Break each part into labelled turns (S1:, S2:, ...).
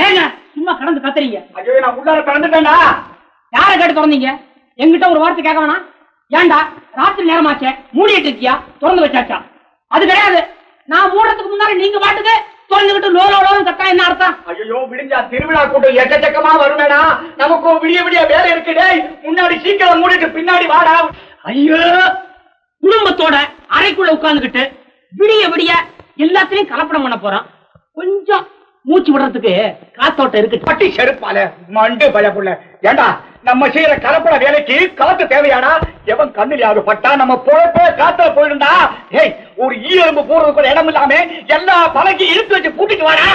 S1: ஏங்க சும்மா கடந்து கத்துறீங்க?
S2: ஐயோ நான் உள்ளார கடந்துட்டேன்டா.
S1: யாரை கேட்டு திறந்தீங்க? எங்கிட்ட ஒரு வார்த்தை கேட்க வேணாம். ஏண்டா ராத்திரி நேரமாச்சே மூடிட்டு இருக்கியா? திறந்து வச்சாச்சா? அது கிடையாது. நான் மூடுறதுக்கு முன்னாடி நீங்க பாட்டுக்கு திறந்துகிட்டு லோலோன்னு கத்தா என்ன அர்த்தம்?
S2: ஐயோ விடிஞ்சா திருவிழா கூட்டம் எக்கச்சக்கமா வருமேடா. நமக்கு விடிய விடிய வேலை இருக்குடே. முன்னாடி சீக்கிரம் மூடிட்டு பின்னாடி வாடா.
S1: ஐயோ குடும்பத்தோட அறைக்குள்ள உட்கார்ந்துகிட்டு விடிய விடிய எல்லாத்திலையும் கலப்படம் பண்ண போறான். கொஞ்சம் மூச்சு விடுறதுக்கு காத்தோட்டம் இருக்கு.
S2: பட்டி செருப்பால மண்டு பயப்புள்ள. ஏண்டா நம்ம செய்யற கலப்பட வேலைக்கு காத்து தேவையாடா? எவன் கண்ணிலாவது பட்டா நம்ம பொழப்பே காத்துல போயிருந்தா. ஏய் ஒரு ஈரம்பு போறது கூட இடம் இல்லாம எல்லா பழகி இழுத்து வச்சு கூட்டிட்டு வாடா.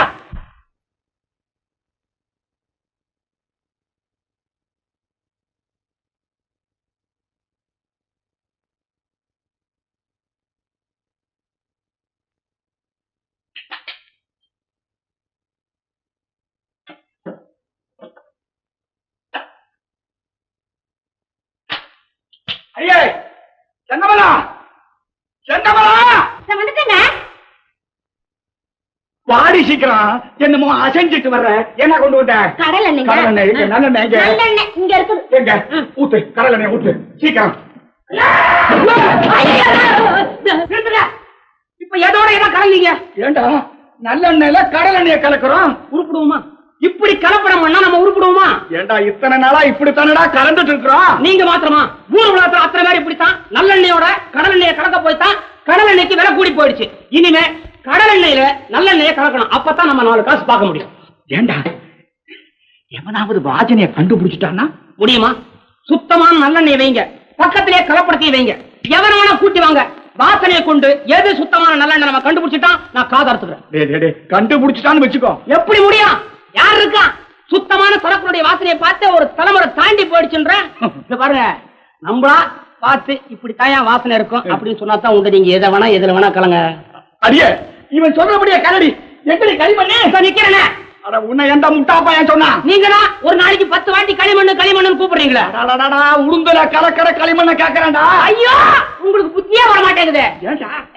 S2: ஐயே செங்கமலா, செங்கமலா
S3: வந்துட்டேங்க.
S2: வாடி சீக்கிரம். என்னமோ அசைஞ்சிட்டு வர்ற. என்ன கொண்டு வந்த?
S3: கடல் எண்ணெய்.
S2: நல்லெண்ணெய் எங்க?
S3: நல்லெண்ணெய் இங்க இருக்குது.
S2: எங்க? ஊத்து, கடல் எண்ணெய் ஊத்து சீக்கிரம்.
S1: இப்ப எதோட எல்லாம் கலந்தீங்க?
S2: ஏண்டா நல்லெண்ணெயில கடல் எண்ணெய கலக்குறோம்.
S1: உருப்பிடுவோமா? இப்படி கலப்படம் பண்ணா நம்ம உருப்பிடுவோமா?
S2: ஏண்டா இத்தனை நாளா இப்படித்தானடா கலந்துட்டு இருக்கிறோம்.
S1: நீங்க மாத்திரமா? ஊர் உலகத்துல அத்தனை பேர் இப்படித்தான் நல்லெண்ணெயோட கடல் எண்ணெயை கலக்க போய்தான் கடல் எண்ணெய்க்கு விலை கூடி போயிடுச்சு. இனிமே கடல் எண்ணெயில நல்லெண்ணெயை கலக்கணும். அப்பதான் நம்ம 4 காசு பார்க்க முடியும்.
S2: ஏண்டா எவனாவது வாஜனைய கண்டுபிடிச்சிட்டானா?
S1: முடியுமா? சுத்தமான நல்லெண்ணெய் வைங்க, பக்கத்திலே கலப்படத்தையும் வைங்க. எவனான கூட்டி வாங்க. வாசனையை கொண்டு எது சுத்தமான நல்லெண்ணெய் நம்ம கண்டுபிடிச்சிட்டான் நான் காதறுத்துக்கிறேன்.
S2: கண்டுபிடிச்சிட்டான்னு வச்சுக்கோ.
S1: எப்படி முடியும்? யார் இருக்கா? சுத்தமான சரக்குடைய வாசனையை பார்த்து ஒரு தலைமுறை தாண்டி போயிடுச்சுன்ற பாருங்க. நம்மளா பார்த்து இப்படி தாயா வாசனை இருக்கும் அப்படின்னு சொன்னாதான் உண்டு. நீங்க எதை வேணா எதுல வேணா கலங்க.
S2: அடியே இவன் சொல்றபடியே கலடி. எப்படி களி பண்ணி
S1: நிக்கிறேன்.
S2: உன்னை எந்த முட்டாப்பா ஏன் சொன்னா?
S1: நீங்க தான் ஒரு நாளைக்கு 10 வாட்டி களிமண்ணு களிமண்ணு கூப்பிடுறீங்களா?
S2: உளுந்துல கலக்கற களிமண்ண கேக்குறான்டா.
S1: ஐயோ உங்களுக்கு புத்தியே வர மாட்டேங்குது.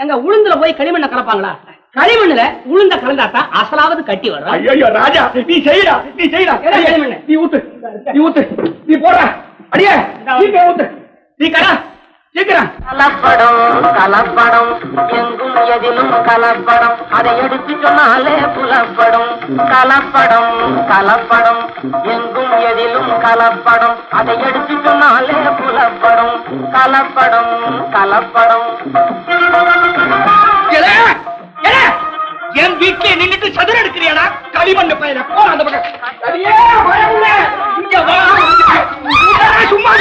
S1: எங்க உளுந்துல போய் களிமண்ண கலப்பாங்களா? களிமண்ணுல உளுந்த கலந்தாத்தான் அசலாவது கட்டி வரும்.
S2: ஐயோ ராஜா நீ செய்யடா, நீ செய்யடா. நீ ஊத்து, நீ ஊத்து, நீ போற. அடியே சீக்கிரம் ஊத்து. நீ கடா சீக்கிரம்.
S4: கலப்படம் கலப்படம் எங்கும் எதிலும் கலப்படம். அதை எடுத்து சொன்னாலே புலப்படும். கலப்படம் கலப்படம் எங்கும் எதிலும் கலப்படம். அதை எடுத்து சொன்னாலே புலப்படும். கலப்படம் கலப்படம்.
S2: என் வீட்டிலே நின்னுட்டு சதுர எடுக்கிறியாடா? களிமண்ணு பையன போற அந்த பக்கம். இங்க வா. சும்மா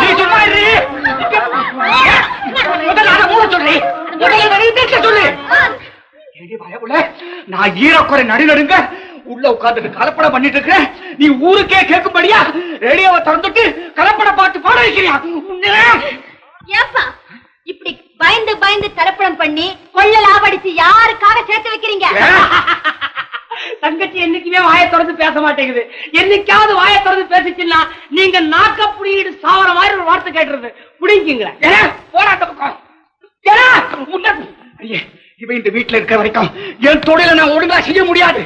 S2: நீ சும்மா இரு. முதல்ல மூட சொல்லி சொல்லு. நான் ஈரக்குறை நடுநடுங்க உள்ள உட்கார்ந்துட்டு கலப்படம் பண்ணிட்டு இருக்கிறேன். நீ ஊருக்கே கேட்கும்படியா ரேடியோவை திறந்துட்டு கலப்படம் பாட்டு பாட வைக்கிறியா?
S3: ஏப்பா இப்படி பயந்து பயந்து கலப்படம் பண்ணி கொள்ள லாபடிச்சு யாருக்காக சேர்த்து வைக்கிறீங்க?
S1: தங்கச்சி என்னைக்குமே வாயை திறந்து பேச மாட்டேங்குது. என்னைக்காவது வாயை திறந்து பேசிச்சுன்னா நீங்க நாக்க புடிங்கிட்டு சாவர மாதிரி ஒரு வார்த்தை கேட்டுறது. புடிங்கிங்களா?
S2: போராட்ட பக்கம். இவன் இந்த வீட்டுல இருக்க வரைக்கும் என் தொழிலை நான் ஒழுங்கா செய்ய முடியாது.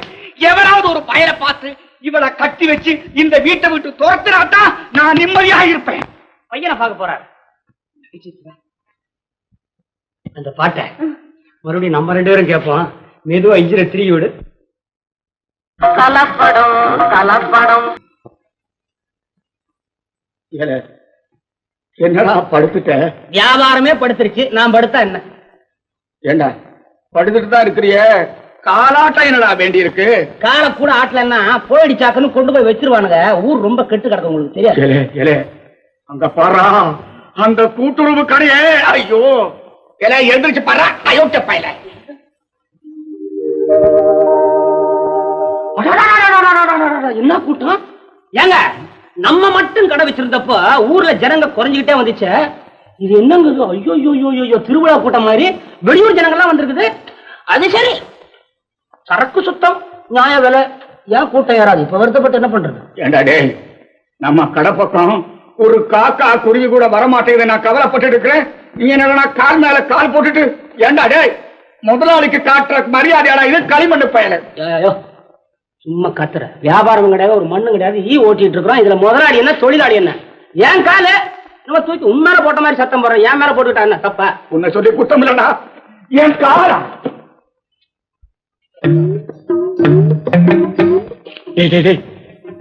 S2: எவராவது ஒரு பயலை பார்த்து இவளை கட்டி வச்சு இந்த வீட்டை விட்டு துரத்துறாதான் நான் நிம்மதியாக இருப்பேன்.
S1: பையனை பார்க்க போறாரு. அந்த பாட்டை மறுபடியும் நம்ம 2 பேரும் கேட்போம். மெதுவா இஞ்சில திரிகி விடு.
S4: கலப்படம் கலப்படம்.
S2: என்னடா படுத்துட்ட?
S1: வியாபாரமே படுத்துருச்சு. நான் படுத்தா என்ன?
S2: ஏண்டா படுத்துட்டு தான் இருக்கிறிய? காலாட்டம் என்னடா வேண்டி இருக்கு?
S1: காலை கூட ஆட்டலன்னா போயிடுச்சாக்குன்னு கொண்டு போய் வச்சிருவானுங்க. ஊர் ரொம்ப கெட்டு கிடக்கும். உங்களுக்கு தெரியாது?
S2: அங்க பாரா அந்த கூட்டுறவு கடையே. ஐயோ எழுந்திரிச்சு பாரா. அயோக்கிய பயல.
S1: என்ன கூட்டம்? ஏங்க நம்ம மட்டும் கடை வச்சிருந்தப்ப ஊர்ல ஜனங்க குறைஞ்சுக்கிட்டே வந்துச்சு. இது என்னங்க? ஐயோ ஐயோ திருவிழா கூட்டம் மாதிரி வெளியூர் ஜனங்கள்லாம் வந்திருக்குது. அது சரி, சரக்கு சுத்தம் நியாய விலை. ஏன் கூட்டம் ஏறாது? இப்ப வருத்தப்பட்டு என்ன பண்றது?
S2: ஏண்டா டேய், நம்ம கடை பக்கம் ஒரு காக்கா குருவி கூட வரமாட்டேங்குது. நான் கவலைப்பட்டு இருக்கிறேன். நீ என்ன கால் மேல கால் போட்டுட்டு ஏண்டா டேய் முதலாளிக்கு காட்டுற மரியாதையாடா இது களிமண்ணு பயல.
S1: ஐயோ சும்மா கத்துற. வியாபாரம் கிடையாது, ஒரு மண்ணு கிடையாது, ஈ ஓட்டிட்டு இருக்கிறோம். இதுல முதலாளி என்ன தொழிலாளி என்ன? ஏன் காலு நம்ம தூக்கி உன் மேல போட்ட மாதிரி சத்தம் போடுறோம். என் மேல போட்டுக்கிட்டா என்ன தப்பா?
S2: உன்னை சொல்லி குத்தம் இல்லடா, என் காலா.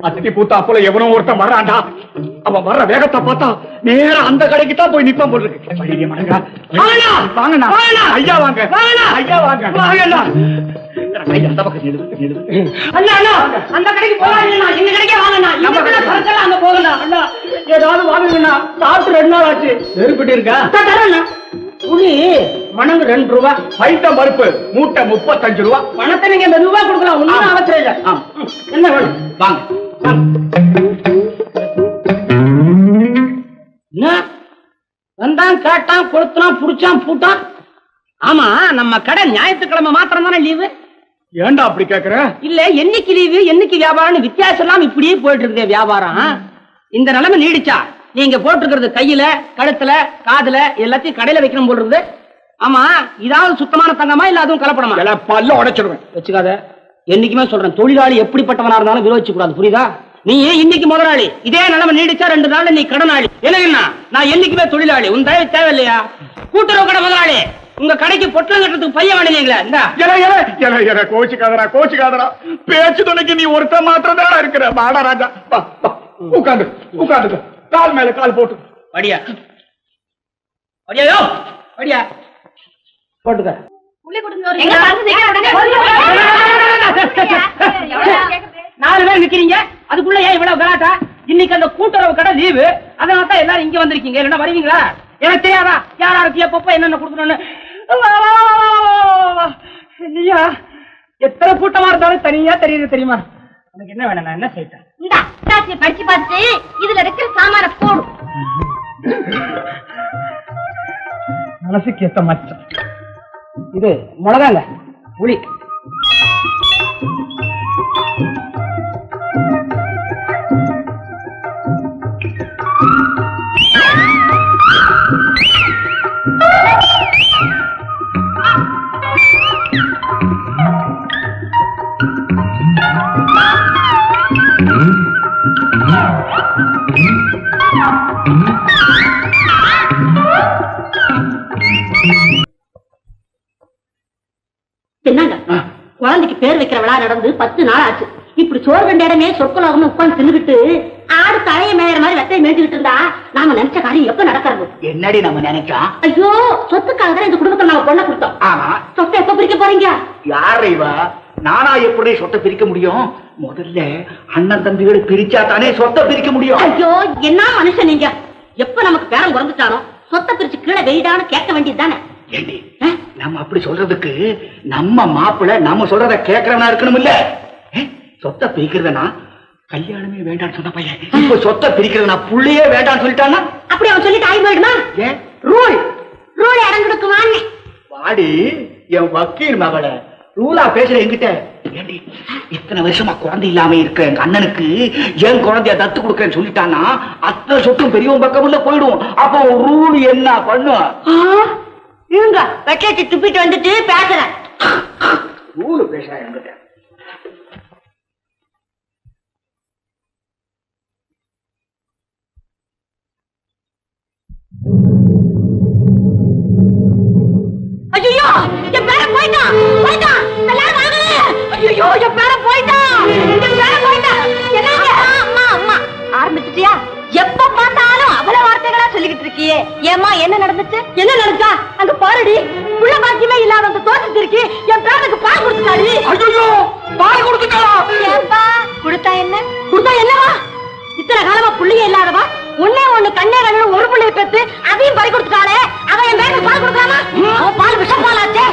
S2: அத்தி பூத்தா போல எவனோ ஒருத்தன் வர்றான்டா. அவன் வர்ற வேகத்தை பார்த்தா நேரா அந்த கடைக்கு தான் போய் நிப்பான் போல இருக்கு. வாங்கண்ணா ஐயா, வாங்க ஐயா, வாங்க வாங்கண்ணா. அந்த பக்கம்
S1: அந்த கடைக்கு போகாதீங்கண்ணா, எங்க கடைக்கே வாங்கண்ணா. அங்க போகலாம் அண்ணா. ஏதாவது வாங்குங்கண்ணா, சாப்பிட்டு 2 நாள் ஆச்சு. நெருப்பிட்டு இருக்கா? புளி மணங்கு 2 ரூபா,
S2: பைத்தம் பருப்பு மூட்டை 35 ரூபா.
S1: பணத்தை நீங்க மெதுவா கொடுக்கலாம், ஒன்னும் அவசரம் இல்ல. என்ன வேணும் வாங்க. என்ன வந்தான் கேட்டான் கொளுத்தான் புடிச்சான் பூட்டான். ஆமா நம்ம கடை ஞாயிற்றுக்கிழமை மாத்திரம் தானே லீவு?
S2: ஏண்டா அப்படி கேக்குற?
S1: இல்ல என்னைக்கு லீவு என்னைக்கு வியாபாரம் வித்தியாசம் எல்லாம் இப்படியே போயிட்டு இருக்கே வியாபாரம். இந்த நிலைமை நீடிச்சா நீங்க போட்டிருக்கிறது கையில கழுத்துல காதுல எல்லாத்தையும் கடையில வைக்கணும் போல் இருக்குது. ஆமா இதாவது சுத்தமான தங்கமா இல்ல அதுவும் கலப்படமா?
S2: எல்லாம் பல்ல உடைச்சிருவேன்.
S1: வச்சுக்காத. என்னைக்குமே சொல்றேன், தொழிலாளி எப்படிப்பட்டவனா இருந்தாலும் விரோதிச்சு கூடாது, புரியுதா? நீ இன்னைக்கு முதலாளி, இதே நிலைமை நீடிச்சா 2 நாள்ல நீ கடனாளி. என்ன நான் என்னைக்குமே தொழிலாளி, உன் தயவு தேவையில்லையா? கூட்டுறவு கடை முதலாளி, உங்க கடைக்கு பொட்டலம் கட்டுறதுக்கு பையன் வேணுங்களா? இந்த
S2: கோச்சுக்காதரா பேச்சு துணைக்கு நீ ஒருத்த மாத்திரம் தான் இருக்கிற. வாடா ராஜா, உட்காந்து உட்காந்து கால் மேல கால் போட்டு
S1: படியா படியாயோ படியா போட்டுக்க. 4 பேர் நிக்கிறீங்க, அதுக்குள்ள ஏன் இவ்வளவு கலாட்டா? இன்னைக்கு அந்த கூட்டுறவு கடை லீவு, அதனால தான் எல்லாரும் இங்க வந்திருக்கீங்க. இல்லைன்னா வருவீங்களா? எனக்கு தெரியாதா யார் யாருக்கு எப்பப்ப என்னென்ன கொடுக்கணும்னு? இல்லையா எத்தனை கூட்டமா இருந்தாலும் தனியா தெரியுது தெரியுமா? எனக்கு என்ன வேணும், நான் என்ன செய்யட்டேன்?
S3: படிச்சு பார்த்து இதுல இருக்கிற சாமான போடு.
S1: மனசுக்கு ஏத்த மச்சம் இது மிளகாங்க புளி.
S3: என்னங்க குழந்தைக்கு பேர் வைக்கிற விழா நடந்து 10 நாள் ஆச்சு. இப்படி சோறு கண்ட இடமே சொற்கொலாகும் உட்காந்து தின்னுகிட்டு ஆடு தலைய மேயற மாதிரி வெட்டையை மேய்ச்சிட்டு இருந்தா நாம நினைச்ச காரியம் எப்ப நடக்கிறது?
S2: என்னடி நம்ம நினைச்சா?
S3: ஐயோ சொத்துக்காக தான் இந்த குடும்பத்தை நாம பொண்ணை கொடுத்தோம்.
S2: ஆமா,
S3: சொத்தை எப்ப பிரிக்க போறீங்க?
S2: யாரு இவ? நானா எப்படி சொத்தை பிரிக்க முடியும்? முதல்ல அண்ணன் தம்பிகளை பிரிச்சா தானே சொத்தை பிரிக்க முடியும்.
S3: ஐயோ என்ன மனுஷன் நீங்க! எப்ப நமக்கு பேரம் குறைஞ்சிட்டானோ சொத்தை பிரிச்சு கீழே வெயிடான்னு கேட்க வேண்டியது தானே?
S2: ஏண்டி நம்ம அப்படி சொல்றதுக்கு நம்ம மாப்பிள்ள நம்ம சொல்றத கேட்கறவனா இருக்கணும் இல்ல? சொத்தை பிரிக்கிறதுனா கல்யாணமே வேண்டான்னு சொன்ன பையன் இப்ப சொத்தை பிரிக்கிறதுனா புள்ளையே வேண்டான்னு சொல்லிட்டானா?
S3: அப்படி அவன் சொல்லிட்டு ஆகி போயிடுமா?
S2: ஏன்
S3: ரூல் ரூல் இறங்கிடுக்குமான்னு
S2: வாடி என் வக்கீல் மகள ரூலா பேசுற என்கிட்ட. ஏண்டி இத்தனை வருஷமா குழந்தை இல்லாம இருக்க எங்க அண்ணனுக்கு என் குழந்தைய தத்து கொடுக்கறேன்னு சொல்லிட்டானா அத்தனை சொத்தும் பெரியவன் பக்கம் உள்ள போயிடும். அப்போ ரூல் என்ன பண்ணும்?
S3: இருங்க வெக்கேட்டு துப்பிட்டு வந்துட்டு பேசுறேன்.
S2: ரூல் பேசுறேன் என்கிட்ட.
S3: ஐயோ என் பேர போயிட்டான் போயிட்டான் எல்லாரும் வாங்க. ஐயோ என் பேர போயிட்டான் என் பேர போயிட்டான். என்னங்க அம்மா அம்மா ஆரம்பிச்சிட்டியா? எப்ப பார்த்தாலும் அவ்வளவு வார்த்தைகளா சொல்லிக்கிட்டு இருக்கியே. ஏமா என்ன நடந்துச்சு? என்ன நடந்தா? அங்க பாருடி புள்ள பாக்கியமே இல்லாத அந்த தோட்டத்து இருக்கு என் பேருக்கு பால் கொடுத்துட்டாடி.
S2: ஐயோ பால் கொடுத்துட்டாளா?
S3: ஏன்பா கொடுத்தா என்ன? கொடுத்தா என்னவா? இத்தனை காலமா புள்ளையே இல்லாதவா ஒன்னே ஒண்ணு கண்ணே கண்ணு ஒரு புள்ளைய பெத்து அதையும் பறி கொடுத்துட்டாளே. அவன் என் பேருக்கு பால் கொடுக்கலாமா? அவன் பால் விஷம் பாலாச்சே.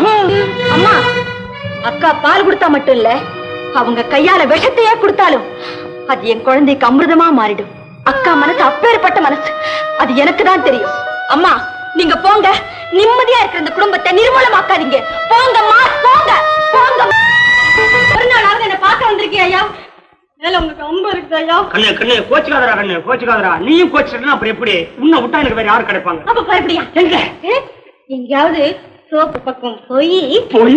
S3: அம்மா அக்கா பால் கொடுத்தா மட்டும் இல்ல அவங்க கையால விஷத்தையே கொடுத்தாலும் அது என் குழந்தைக்கு அமிர்தமா மாறிடும். அக்கா மனசு அப்பேற்பட்ட மனசு, அது எனக்கு தான் தெரியும். அம்மா நீங்க போங்க, நிம்மதியா இருக்கிற இந்த குடும்பத்தை நிர்மூலமாக்காதீங்க. போங்கம்மா போங்க போங்க. ஒரு நாளாவது என்ன பார்க்க வந்திருக்கீங்க ஐயா? மேல உங்களுக்கு அம்பு இருக்குது ஐயா.
S1: கண்ணே கண்ணே கோச்சுக்காதரா, கண்ணே கோச்சுக்காதரா. நீயும் கோச்சுட்டா அப்புறம் எப்படி? உன்னை விட்டா எனக்கு வேற யாரு கிடைப்பாங்க?
S3: அப்ப பயப்படியா? எங்க எங்கயாவது தோப்பு பக்கம் போய்
S1: போய்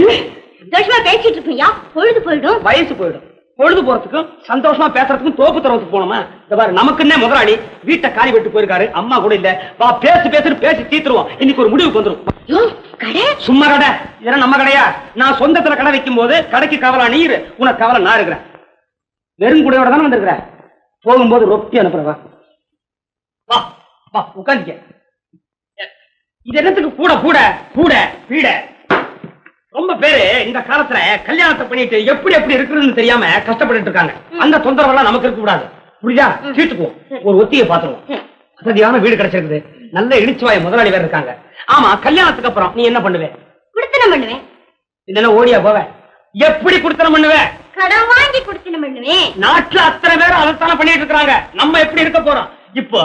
S3: சந்தோஷமா பேசிட்டு இருப்பியா? பொழுது போயிடும்.
S1: வயசு போயிடும். பொழுது போறதுக்கும் சந்தோஷமா பேசுறதுக்கும் தோப்பு தரத்துக்கு போனோமா? இந்த பாரு, நமக்குன்னே முதலாளி வீட்டை காலி விட்டு போயிருக்காரு. அம்மா கூட இல்ல. வா பேசி பேசி தீத்துருவோம். இன்னைக்கு ஒரு முடிவுக்கு வந்துரும்.
S3: கடை
S1: சும்மா கடை இதெல்லாம் நம்ம கடையா? நான் சொந்தத்துல கடை வைக்கும் போது கடைக்கு கவலை நீர், உனக்கு கவலை நான் இருக்கிறேன். வெறும் கூடையோட தானே வந்திருக்கிற. போகும்போது ரொட்டி அனுப்புறவா. வா வா உட்காந்துக்க. இது என்னத்துக்கு கூட கூட கூட பீட? ரொம்ப பேரு இந்த காலத்துல கல்யாணத்தை பண்ணிட்டு எப்படி எப்படி இருக்குன்னு தெரியாம கஷ்டப்பட்டு இருக்காங்க. அந்த தொந்தரவெல்லாம் நமக்கு இருக்க கூடாது. புரியுதா? சீட்டுக்குவோம். ஒரு ஒத்தியை பாத்துருவோம். வசதியான வீடு கிடைச்சிருக்குது. நல்ல இடிச்சுவாய முதலாளி வேற இருக்காங்க. ஆமா, கல்யாணத்துக்கு அப்புறம் நீ என்ன பண்ணுவே?
S3: குடுத்தனம் பண்ணுவேன்.
S1: இதெல்லாம் ஓடியா போவ? எப்படி குடுத்தனம் பண்ணுவே?
S3: கடன் வாங்கி குடுத்தனம் பண்ணுவேன்.
S1: நாட்டுல அத்தனை பேரும் அதைத்தானே பண்ணிட்டு இருக்காங்க. நம்ம எப்படி இருக்க போறோம்? இப்போ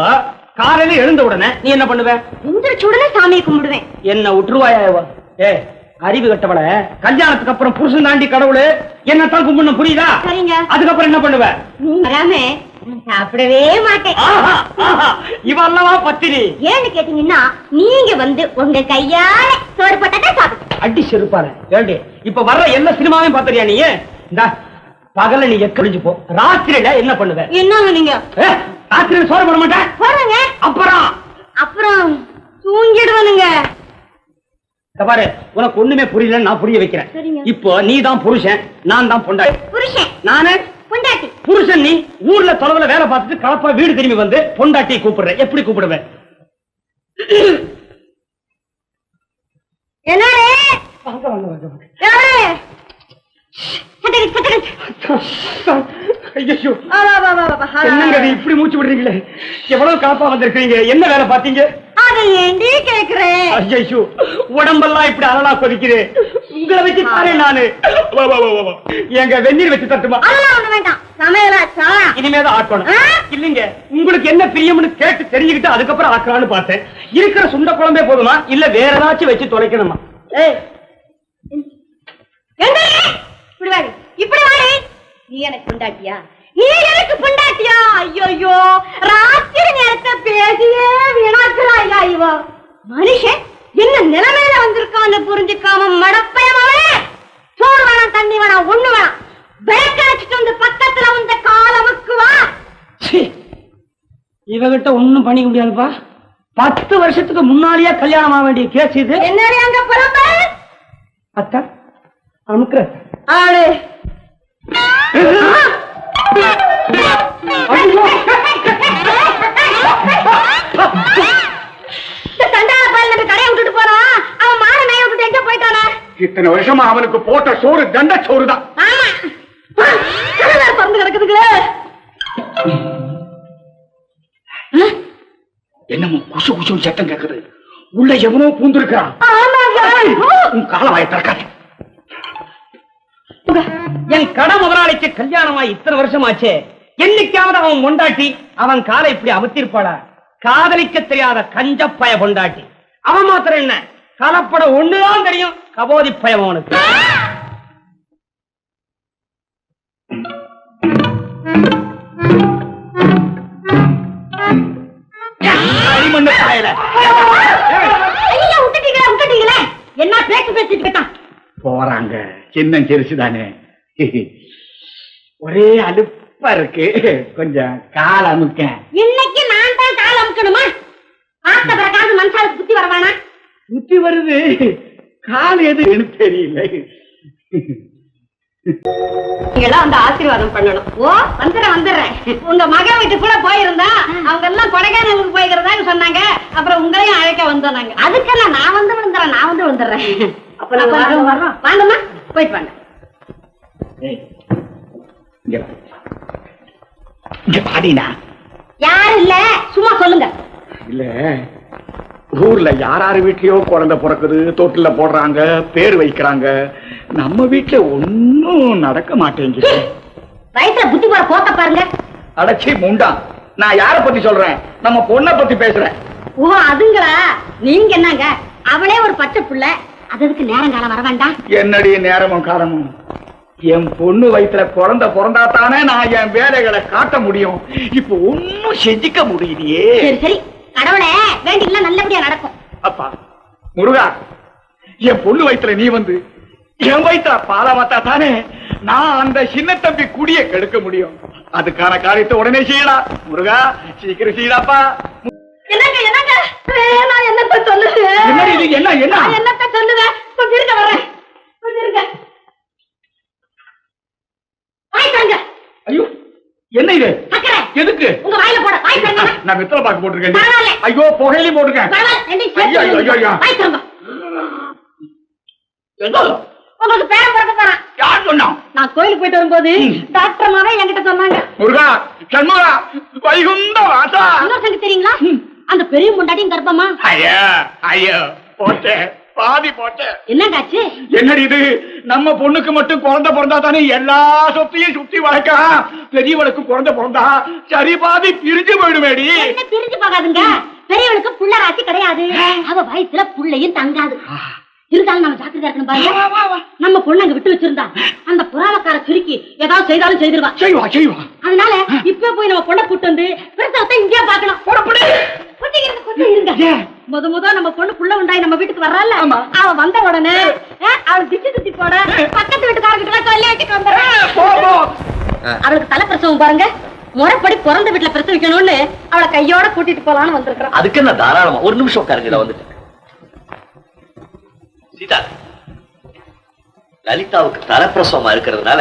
S1: காலையில எழுந்த உடனே நீ என்ன பண்ணுவ?
S3: எந்திரிச்ச உடனே சாமியை கும்பிடுவேன்.
S1: என்ன விட்டுருவாயா? ஏ அறிவு கட்டவள, கல்யாணத்துக்கு அப்புறம் புருஷன் தாண்டி கடவுளு என்னத்தான் கும்பிடணும். புரியுதா?
S3: சரிங்க.
S1: அதுக்கப்புறம் என்ன பண்ணுவ?
S3: வராம சாப்பிடவே மாட்டேன்.
S1: இவல்லவா பத்தினி.
S3: ஏன்னு கேட்டீங்கன்னா, நீங்க வந்து உங்க கையால சோறு போட்டாதான் சாப்பிடு.
S1: அடி செருப்பாரு. ஏண்டி இப்ப வர்ற எல்லா சினிமாவையும் பாத்துறியா நீ? இந்த பகல நீ எக்கடிஞ்சு போ. ராத்திரியில என்ன பண்ணுவ?
S3: என்னங்க நீங்க?
S1: ராத்திரியில சோறு போட மாட்டேன்.
S3: போறங்க. அப்புறம் தூங்கிடுவானுங்க.
S1: பாரு, உனக்கு ஒண்ணுமே புரியல. நான் புரிய வைக்கிறேன். இப்போ நீ தான் புருஷன், நான் தான் பொண்டாட்டி.
S3: புருஷன்
S1: நானு
S3: பொண்டாட்டி.
S1: புருஷன் நீ ஊர்ல தொலைவுல வேலை பார்த்துட்டு கலப்பா வீடு திரும்பி வந்து பொண்டாட்டியை கூப்பிடுற. எப்படி கூப்பிடுவேன்? என்னங்க இப்படி மூச்சு விடுறீங்களே? எவ்வளவு காப்பா வந்திருக்கீங்க? என்ன வேலை பார்த்தீங்க?
S3: அதை ஏண்டி கேக்குறேன்?
S1: ஐயோ, உடம்பெல்லாம் இப்படி அனலா கொதிக்கிறேன். உங்களை வச்சு தாரே நானு. எங்க வெந்நீர் வச்சு தட்டுமா?
S3: அதெல்லாம் ஒண்ணு வேண்டாம். சமையலாச்சா?
S1: இனிமேதான் ஆக்கணும். இல்லைங்க, உங்களுக்கு என்ன பிரியம்னு கேட்டு தெரிஞ்சுக்கிட்டு அதுக்கப்புறம் ஆக்கலான்னு பார்த்தேன். இருக்கிற சுண்ட குழம்பே போதுமா இல்ல வேற ஏதாச்சும் வச்சு தொலைக்கணுமா?
S3: இப்படி வாடி. நீ எனக்கு பொண்டாட்டியா? நீ எனக்கு பொண்டாட்டியா? ஐயோ, ராத்திரி நேரத்தை பேசியே வீணாக்குறாயா இவ. மனுஷன் என்ன நிலைமையில வந்திருக்கான்னு புரிஞ்சுக்காம மடப்பயமாவே சோறு வேணாம், தண்ணி வேணாம், ஒண்ணு வேணாம். பேக்கடிச்சிட்டு வந்து பக்கத்துல வந்த காலமுக்கு வா.
S1: இவகிட்ட ஒண்ணும் பண்ணிக்க முடியாதுப்பா. 10 வருஷத்துக்கு முன்னாலேயே கல்யாணம் ஆக வேண்டிய கேஸ் இது.
S3: என்ன அங்க புறப்ப
S1: அத்தா அமுக்குற
S3: ஆளு. தண்டால பால் நம்ம கடையை விட்டுட்டு போறான். அவன் மாற மேய விட்டுட்டு எங்க போயிட்டானா?
S2: இத்தனை வருஷமா அவனுக்கு போட்ட சோறு தண்ட சோறு தான்.
S3: ஆமா, பறந்து கிடக்குதுங்களே.
S2: என்னமோ குசு குசு சத்தம் கேக்குது. உள்ள எவனோ பூந்திருக்கான். உன் கால வாய திறக்காதே.
S1: என் கடை முதலாளிக்கு கல்யாணமா இத்தனை வருஷமாச்சே. என்னைக்காவது அவன் பொண்டாட்டி அவன் காலை இப்படி அமர்த்திருப்பாளா? காதலிக்க தெரியாத கஞ்சப்பய பொண்டாட்டி. அவன் மாத்திரம் என்ன, கலப்பட ஒண்ணுதான் தெரியும். கபோதி பயம் அவனுக்கு.
S3: என்ன பேச்சு பேசிட்டு இருக்கான்?
S2: போறாங்க. சின்ன சிரிச்சுதானே. ஒரே அலுப்பா இருக்கு. கொஞ்சம் கால் அமுக்க.
S3: இன்னைக்கு நான் தான் கால் அமுக்கணுமா? ஆத்த பிறகாவது மனுஷாலுக்கு புத்தி வரவானா?
S2: புத்தி வருது, கால் எதுன்னு தெரியல.
S3: நீங்களாம் வந்து ஆசீர்வாதம் பண்ணணும். ஓ, வந்துடுறேன். உங்க மகன் வீட்டுக்குள்ள போயிருந்தா அவங்க எல்லாம் கொடைக்கானலுக்கு போய்கிறதா சொன்னாங்க. அப்புறம் உங்களையும் அழைக்க வந்தாங்க. அதுக்கெல்லாம் நான் வந்து வந்துடுறேன். அப்ப நாங்க வர்றோம். வாங்கம்மா, போயிட்டு வாங்க. யாரு இல்ல, சும்மா சொல்லுங்க.
S2: இல்ல, ஊர்ல யாராரு வீட்லயோ குழந்தை பிறக்குது, தொட்டில போடுறாங்க, பேர் வைக்கிறாங்க. நம்ம வீட்டுல ஒன்னும் நடக்க மாட்டேங்குது.
S3: வயசுல புத்தி போற போக்க பாருங்க.
S2: அடச்சி முண்டா, நான் யார பத்தி சொல்றேன்? நம்ம பொண்ணை பத்தி பேசுறேன்.
S3: ஓ, அதுங்களா? நீங்க என்னங்க, அவளே ஒரு பச்சை புள்ள, அதுக்கு நேரம் காலம் வர வேண்டாம்.
S2: என்னடி நேரமும் காலமும்? என் பொண்ணு வயிற்றுல குழந்தை பிறந்தாத்தானே நான் என் வேலைகளை காட்ட முடியும். இப்ப ஒன்னும் செஞ்சுக்க முடியலையே.
S3: சரி சரி, கடவுளே வேண்டிக்கலாம் நல்லபடியா நடக்கும்.
S2: அப்பா முருகா, என் பொண்ணு வயித்துல நீ வந்து என் வயித்துல பாலை மாத்தா தானே நான் அந்த சின்ன தம்பி குடிய கெடுக்க முடியும். அதுக்கான காரியத்தை உடனே செய்யலாம். முருகா சீக்கிரம் செய்யலாப்பா.
S3: என்னங்க என்னங்க நான் என்னத்த சொல்லுவேன்?
S2: என்ன இது? என்ன என்ன
S3: நான் என்னத்த சொல்லுவேன்? கொஞ்சம் இருங்க வரேன். கொஞ்சம் இருங்க. வாய் தாங்க.
S2: ஐயோ என்ன இது?
S3: சக்கரை.
S2: எதுக்கு?
S3: உங்க வாயில போட. வாய் தாங்க.
S2: நான் வெத்தலை பாக்கு போட்டிருக்கேன்.
S3: பரவாயில்லை.
S2: ஐயோ புகையிலையும் போட்டிருக்கேன்.
S3: பரவாயில்லை. என்னை
S2: ஐயோ ஐயோ ஐயோ
S3: வாய் தாங்க.
S2: என்ன?
S3: உங்களுக்கு பேரம் பிறக்க போறான்.
S2: யார் சொன்னா?
S3: நான் கோயிலுக்கு போயிட்டு வரும்போது டாக்டர் மாவே என்கிட்ட சொன்னாங்க.
S2: முருகா சண்முகா வைகுந்த வாசா.
S3: இன்னொரு சங்கு தெரியுங்களா? அந்த பெரிய முண்டாட்டியும் கர்ப்பமா.
S2: ஐயா ஐயோ போட்டே பாதி போட்டே.
S3: என்னடாச்சு?
S2: என்னடி இது? நம்ம பொண்ணுக்கு மட்டும் குழந்தை பிறந்தா தானே எல்லா சொத்தையும் சுத்தி வளர்க்கலாம். பெரியவளுக்கு குழந்தை பிறந்தா சரி பாதி பிரிஞ்சு போயிடுமேடி.
S3: என்ன பிரிஞ்சு போகாதுங்க. பெரியவளுக்கு புள்ள ராசி கிடையாது. அவ வயித்துல புள்ளையும் தங்காது. இருந்தாலும் நம்ம ஜாக்கிரதையா இருக்கணும் பாருங்க. நம்ம பொண்ணு அங்க விட்டு வச்சிருந்தா அந்த புறாவக்கார சுருக்கி ஏதாவது செய்தாலும் செய்திருவா.
S2: செய்வா செய்வா.
S3: அதனால இப்ப போய் நம்ம பொண்ணை கூட்டு வந்து பிரசவத்தை இங்கே பாக்கணும். முத நம்ம பொண்ணு புள்ள உண்டாய் நம்ம வீட்டுக்கு வர்றால, அவ வந்த உடனே அவள் திச்சு திட்டி போட பக்கத்து வீட்டுக்காரர்கிட்ட சொல்லி வச்சுட்டு வந்துடுறேன். அவளுக்கு தலை பிரசவம் பாருங்க. முறைப்படி பிறந்த வீட்டுல பிரசவிக்கணும்னு அவளை கையோட கூட்டிட்டு போலான்னு வந்திருக்கிறோம்.
S1: அதுக்கு என்ன தாராளமா ஒரு நிமிஷம் உட்காருங்க. வந்துட்டு சீதா, லலிதாவுக்கு தலைப்பிரசவமா இருக்கிறதுனால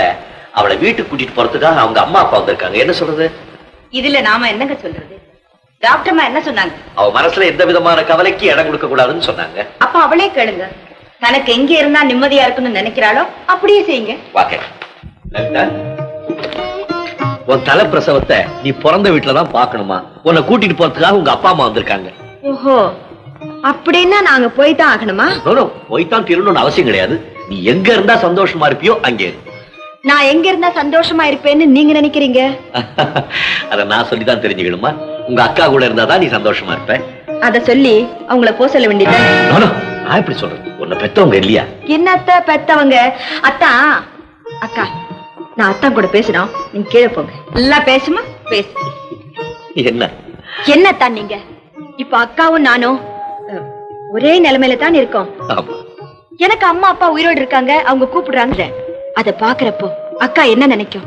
S1: அவளை வீட்டுக்கு கூட்டிட்டு போறதுக்காக அவங்க அம்மா அப்பா வந்திருக்காங்க. என்ன சொல்றது?
S3: இதுல நாம என்னங்க சொல்றது? டாக்டர்மா என்ன சொன்னாங்க?
S1: அவ மனசுல எந்த விதமான கவலைக்கு இடம் கொடுக்க கூடாதுன்னு சொன்னாங்க.
S3: அப்ப அவளே கேளுங்க. தனக்கு எங்க இருந்தா நிம்மதியா இருக்குன்னு நினைக்கிறாளோ அப்படியே செய்யுங்க.
S1: வாக்க லலிதா, உன் தலைப்பிரசவத்தை நீ பிறந்த வீட்டுலதான் பாக்கணுமா? உன்னை கூட்டிட்டு போறதுக்காக உங்க அப்பா அம்மா வந்திருக்காங்க.
S3: ஓஹோ, அப்படின்னா நாங்க போய்தான் ஆகணுமா?
S1: போய்தான் தீரணும்னு அவசியம் கிடையாது. நீ எங்க இருந்தா சந்தோஷமா இருப்பியோ அங்கே.
S3: நான் எங்க இருந்தா சந்தோஷமா இருப்பேன்னு நீங்க நினைக்கிறீங்க?
S1: அத நான் சொல்லிதான் தெரிஞ்சுக்கணுமா? உங்க அக்கா கூட இருந்தாதான் நீ சந்தோஷமா இருப்ப.
S3: அத சொல்லி அவங்கள போக சொல்ல வேண்டியது.
S1: நான் எப்படி சொல்றது? உன்னை பெத்தவங்க இல்லையா?
S3: என்னத்த பெத்தவங்க? அத்தா அக்கா, நான் அத்தா கூட பேசுறோம். நீங்க கீழே போங்க. எல்லாம் பேசுமா? பேசு.
S1: என்ன
S3: என்னத்தான் நீங்க இப்ப அக்காவும் நானும் ஒரே நிலைமையில தான் இருக்கோம். எனக்கு அம்மா அப்பா உயிரோடு இருக்காங்க, அவங்க கூப்பிடுறாங்க. அத பாக்குறப்போ அக்கா என்ன நினைக்கும்?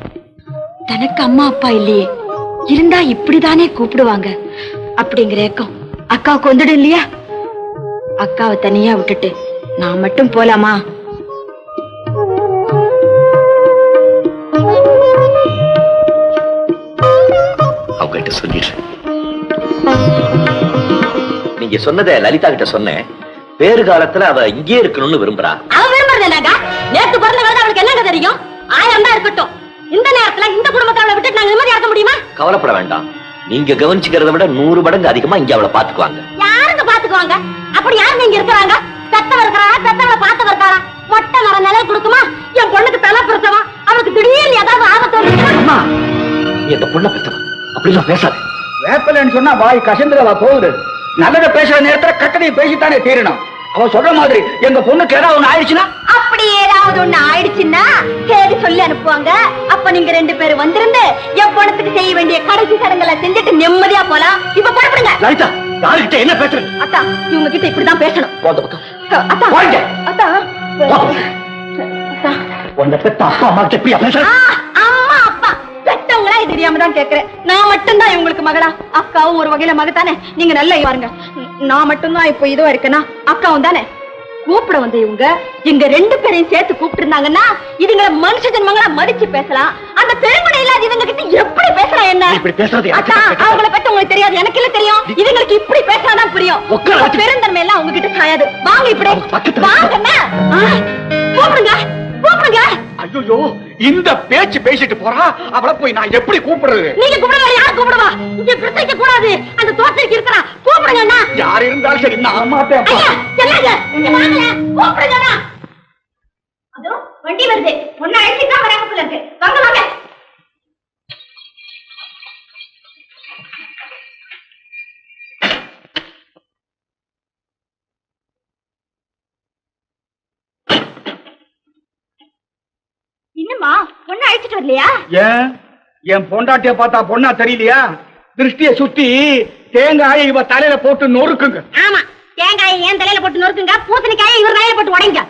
S3: தனக்கு அம்மா அப்பா இல்லையே, இருந்தா இப்படிதானே கூப்பிடுவாங்க அப்படிங்கிற ஏக்கம் அக்காவுக்கு வந்துடும் இல்லையா? அக்காவை தனியா விட்டுட்டு நான் மட்டும் போலாமா?
S1: அவங்கிட்ட சொல்லிடுறேன். நீங்க சொன்னதை லலிதா கிட்ட சொன்னேன். வேறு காலத்துல அவ இங்கே இருக்கணும்னு விரும்புறா.
S3: அவ விரும்புறதுனாக்கா நேத்து பிறந்த அவளுக்கு என்னங்க தெரியும்? 1000 தான் இருக்கட்டும். இந்த நேரத்துல இந்த குடும்பத்தை அவளை விட்டு நாங்க நிம்மதியா இருக்க முடியுமா?
S1: கவலைப்பட வேண்டாம். நீங்க கவனிச்சுக்கிறத விட 100 மடங்கு அதிகமா இங்க அவளை பாத்துக்குவாங்க.
S3: யாருங்க பாத்துக்குவாங்க? அப்படி யாருங்க இங்க இருக்கிறாங்க? பெத்தவ இருக்கிறாரா? பெத்தவளை பாத்தவ இருக்காரா? மொட்டை மர நிலை கொடுக்குமா? என் பொண்ணுக்கு தலை பிரசவம், அவளுக்கு திடீர்னு ஏதாவது ஆபத்து வந்துச்சுன்னா?
S1: நீ அந்த பொண்ணை பெத்தவ அப்படிலாம் பேசாத.
S2: வேப்பலன்னு சொன்னா வாய் கசந்துடவா போகுது. நல்லத பேசுற நேரத்துல கட்டணையை பேசித்தானே தீரணும். அவ சொல்ற மாதிரி எங்க பொண்ணுக்கு ஏதாவது ஒண்ணு ஆயிடுச்சுன்னா?
S3: அப்படி ஏதாவது ஒண்ணு ஆயிடுச்சுன்னா சரி சொல்லி அனுப்புவாங்க. அப்ப நீங்க 2 பேரும் வந்திருந்து என் பொண்ணுக்கு செய்ய வேண்டிய கடைசி சடங்குகளை செஞ்சுட்டு நிம்மதியா போலாம். இப்ப புறப்படுங்க.
S1: லலிதா, யாருகிட்ட என்ன பேசுறேன்?
S3: அத்தா, இவங்க கிட்ட இப்படிதான் பேசணும். அத்தா,
S1: வாங்க.
S3: அத்தா,
S1: உன்னை பெத்த அப்பா அம்மா கிட்ட எப்படியா பேசுற?
S3: அம்மா அப்பா பெத்தவங்களா தெரியாம தான் கேக்குறேன். நான் மட்டும்தான் இவங்களுக்கு மகளா? அக்காவும் ஒரு வகையில மகத்தானே. நீங்க நல்லா பாருங்க. நான் மட்டும்தான் இப்ப இதுவா இருக்கேன்னா அக்காவும் தானே. கூப்பிட வந்து இவங்க எங்க 2 பேரையும் சேர்த்து கூப்பிட்டு இருந்தாங்கன்னா இதுங்களை மனுஷ ஜென்மங்களா மதிச்சு பேசலாம். அந்த பெருமனை இல்லாத இவங்க கிட்ட எப்படி பேசலாம்? என்ன
S1: இப்படி பேசுறது?
S3: அவங்கள பத்தி உங்களுக்கு தெரியாது, எனக்கு இல்ல தெரியும். இதுங்களுக்கு இப்படி பேசாதான் புரியும். பெருந்தன்மை எல்லாம் உங்ககிட்ட சாயாது. வாங்க இப்படி வாங்க. கூப்பிடுங்க கூப்பிடுங்க.
S2: ஐயோ, இந்த பேச்சு பேசிட்டு போறா. அவளை போய் நான் எப்படி கூப்பிடுறது?
S3: நீங்க கூப்பிடுவா? யார் கூப்பிடுவா? இங்க பிரச்சனைக்க கூடாது. அந்த தோட்டத்துக்கு இருக்கறா. கூப்பிடுங்க.
S2: யார் இருந்தாலும் சரி, நான் மாட்டேன்.
S3: என்னங்க வாங்க, கூப்பிடுங்க. அதோ வண்டி வருது. பொண்ணு அழைச்சிட்டு தான் வராங்க போல இருக்கு. வாங்க வாங்க. இன்னுமா பொண்ணு அழைச்சிட்டு வரலையா?
S2: ஏன் என் பொண்டாட்டிய பார்த்தா பொண்ணா தெரியலையா? திருஷ்டிய சுத்தி தேங்காயை இவ தலையில போட்டு நொறுக்குங்க.
S3: ஆமா, தேங்காயை ஏன் தலையில போட்டு நொறுக்குங்க, பூசணிக்காயை இவர் தலையில போட்டு உடைங்க.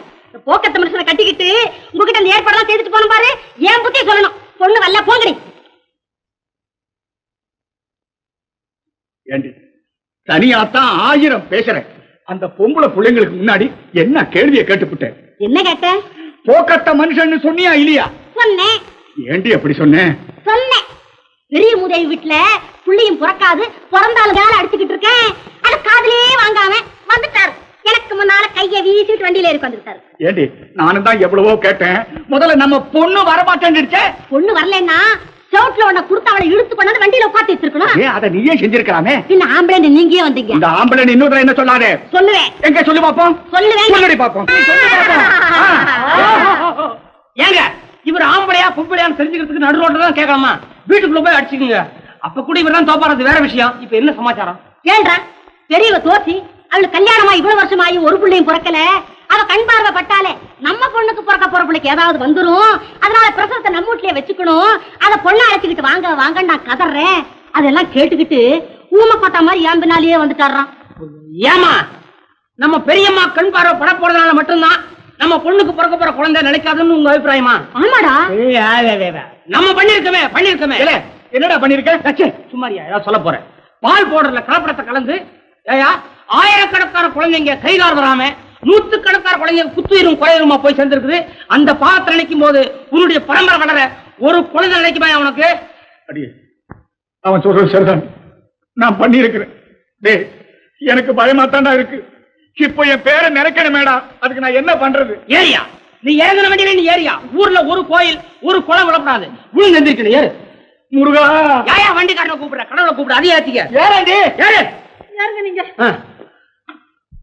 S3: போக்கத்த மனுஷனை கட்டிக்கிட்டு உங்ககிட்ட அந்த ஏற்பாடெல்லாம் செய்துட்டு போன பாரு. ஏன் புத்தி சொல்லணும். பொண்ணு வரல போங்கடி.
S2: ஏண்டி தனியாத்தான் 1000 பேசுறேன். அந்த பொம்பளை பிள்ளைங்களுக்கு முன்னாடி என்ன கேள்வியை கேட்டுப்புட்டேன்.
S3: என்ன கேட்ட?
S2: போக்கத்த மனுஷன்னு சொன்னியா இல்லையா?
S3: சொன்னேன்.
S2: ஏண்டி அப்படி சொன்னேன்?
S3: சொன்னேன். பெரிய மூதேவி வீட்டுல புள்ளியும் பிறக்காது, பிறந்தாலும் வேலை அடிச்சுக்கிட்டு இருக்கேன். அது காதலே வாங்காம வந்துட்டாரு. எனக்கு முன்னால கையை வீசிட்டு வண்டியில ஏறி வந்துட்டாரு.
S2: ஏண்டி நானும் தான் எவ்வளவோ கேட்டேன். முதல்ல நம்ம பொண்ணு வரமாட்டேன்னு.
S3: பொண்ணு வரலன்னா சவுட்ல உன்னை கொடுத்து அவளை இழுத்து கொண்டு வண்டியில உட்காந்து வச்சிருக்கணும்.
S2: ஏன் அதை நீயே செஞ்சிருக்கலாமே?
S3: பின்ன ஆம்பளை நீங்க வந்தீங்க.
S2: இந்த ஆம்பளை இன்னொரு என்ன சொல்லாதே.
S3: சொல்லுவேன்.
S2: எங்க சொல்லி பாப்போம்.
S3: சொல்லுவேன்.
S2: சொல்லி பாப்போம்.
S1: ஏங்க இவர் ஆம்பளையா பொம்பளையான்னு தெரிஞ்சுக்கிறதுக்கு நடு ரோட்ல தான் கேட்கலாமா? வீட்டுக்குள்ள போய் அடிச்சுக்குங்க. அப்ப கூட இவர் தான் தோப்பாறது வேற விஷயம். இப்ப என்ன சமாச்சாரம்?
S3: ஏன்றா பெரியவ தோசி அவளுக்கு கல்யாணமா இவ்வளவு வருஷமாயி ஒரு பிள்ளையும் பிறக்கல. அவ கண் பார்வை பட்டாலே நம்ம பொண்ணுக்கு பிறக்க போற பிள்ளைக்கு ஏதாவது வந்துரும். அதனால பிரசவத்தை நம்ம வீட்லயே வச்சுக்கணும். அத பொண்ணை அழைச்சுக்கிட்டு வாங்க வாங்க நான் கதறேன். அதெல்லாம் கேட்டுக்கிட்டு ஊமை பார்த்தா மாதிரி ஏன் பின்னாலேயே வந்துட்டாரான்.
S1: ஏமா நம்ம பெரியம்மா கண் பார்வை பட போறதுனால மட்டும்தான் நம்ம பொண்ணுக்கு பிறக்க போற குழந்தை நினைக்காதுன்னு உங்க அபிப்பிராயமா?
S3: ஆமாடா.
S1: நம்ம பண்ணிருக்கமே.
S2: என்னடா பண்ணிருக்க?
S1: சும்மாரியா ஏதாவது சொல்ல போறேன். பால் போடுறதுல கலப்படத்தை கலந்து ஏயா ஆயிரக்கணக்கான குழந்தைங்க கைகால் வராம 100கணக்கான குழந்தைங்க குத்துயிரும் குறையுமா போய் சேர்ந்திருக்குது. அந்த பாவத்தை நினைக்கும் போது உன்னுடைய பரம்பரை வளர ஒரு குழந்தை நினைக்குமா உனக்கு?
S2: அடி அவன் சொல்றது சரிதான். நான் பண்ணிருக்கிறேன். டேய் எனக்கு பயமா தாண்டா இருக்கு. இப்போ என் பேரை நினைக்கணுமேடா. அதுக்கு நான் என்ன பண்றது?
S1: ஏரியா நீ இறங்கின வண்டியில நீ ஏரியா. ஊர்ல ஒரு கோயில் ஒரு குளம் விடப்படாது. உளுந்து எந்திரிக்கணும். ஏறு
S2: முருகா.
S1: யாயா வண்டிக்காரனை கூப்பிடுற, கடவுளை கூப்பிடு. அதே ஏத்திக்க.
S2: ஏறாண்டி.
S1: ஏறு.
S3: யாருங்க நீங்க?